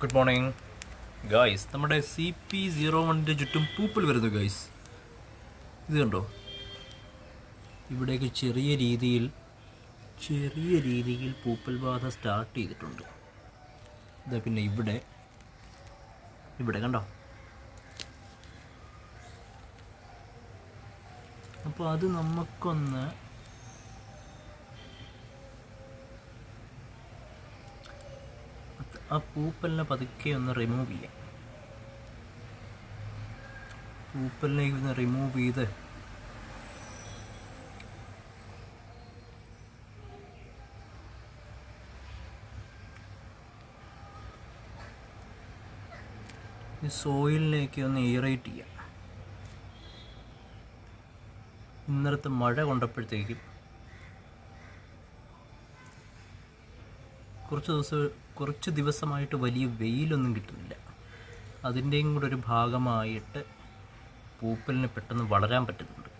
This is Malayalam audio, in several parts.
Good morning guys. നമ്മുടെ CP01 ചുറ്റും പൂപ്പൽ വരുന്നു ഗായ്സ്. ഇത് കണ്ടോ, ഇവിടേക്ക് ചെറിയ രീതിയിൽ പൂപ്പൽ ബാധ സ്റ്റാർട്ട് ചെയ്തിട്ടുണ്ട്. ഇതാ പിന്നെ ഇവിടെ കണ്ടോ. അപ്പോൾ അത് നമുക്കൊന്ന് ആ പൂപ്പലിനെ പതുക്കെ ഒന്ന് റിമൂവ് ചെയ്യാം. പൂപ്പലിനെ ഒന്ന് റിമൂവ് ചെയ്ത് ഈ സോയിലിലേക്ക് ഒന്ന് എയറേറ്റ് ചെയ്യാം. ഇന്നലത്തെ മഴ കൊണ്ടപ്പോഴത്തേക്കും കുറച്ച് ദിവസമായിട്ട് വലിയ വെയിലൊന്നും കിട്ടുന്നില്ല. അതിൻ്റെയും കൂടെ ഒരു ഭാഗമായിട്ട് പൂപ്പലിന് പെട്ടെന്ന് വളരാൻ പറ്റുന്നുണ്ട്.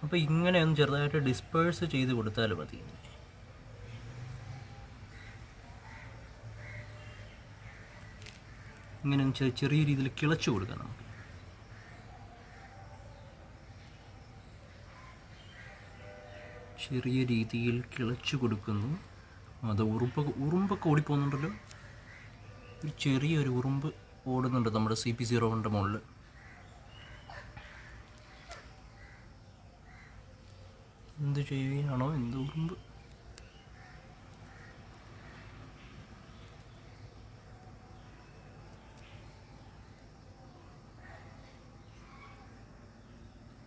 അപ്പോൾ ഇങ്ങനെ ഒന്ന് ചെറുതായിട്ട് ഡിസ്പേഴ്സ് ചെയ്ത് കൊടുത്താൽ മതി. ഇങ്ങനെ ചെറിയ രീതിയിൽ കിളച്ചു കൊടുക്കാം നമുക്ക്. ചെറിയ രീതിയിൽ കിളച്ചു കൊടുക്കുന്നു. അത് ഉറുമ്പൊക്കെ ഓടിപ്പോകുന്നുണ്ടല്ലോ. ഒരു ചെറിയൊരു ഉറുമ്പ് ഓടുന്നുണ്ട് നമ്മുടെ CP01 മുകളിൽ. എന്ത് ചെയ്യുകയാണോ എന്ത് ഉറുമ്പ്.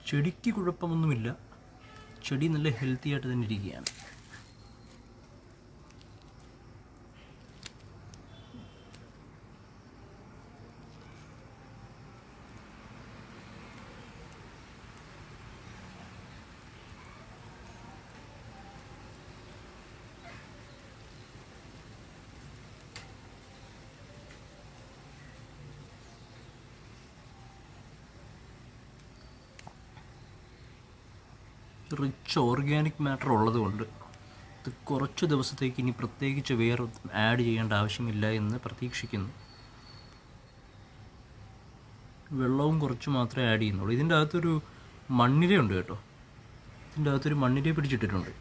ചെടിക്ക് കുഴപ്പമൊന്നുമില്ല. ചെടി നല്ല ഹെൽത്തി ആയിട്ട് തന്നെ ഇരിക്കുകയാണ്. റിച്ച് ഓർഗാനിക് മാറ്റർ ഉള്ളതുകൊണ്ട് ഇത് കുറച്ച് ദിവസത്തേക്ക് ഇനി പ്രത്യേകിച്ച് വേറെ ആഡ് ചെയ്യേണ്ട ആവശ്യമില്ല എന്ന് പ്രതീക്ഷിക്കുന്നു. വെള്ളവും കുറച്ച് മാത്രമേ ആഡ് ചെയ്യുന്നുള്ളൂ. ഇതിൻ്റെ അകത്തൊരു മണ്ണിരയുണ്ട് കേട്ടോ. ഇതിൻ്റെ അകത്തൊരു മണ്ണിര പിടിച്ചിട്ടിട്ടുണ്ട്.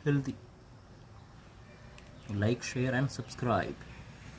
Healthy. Like, share and subscribe.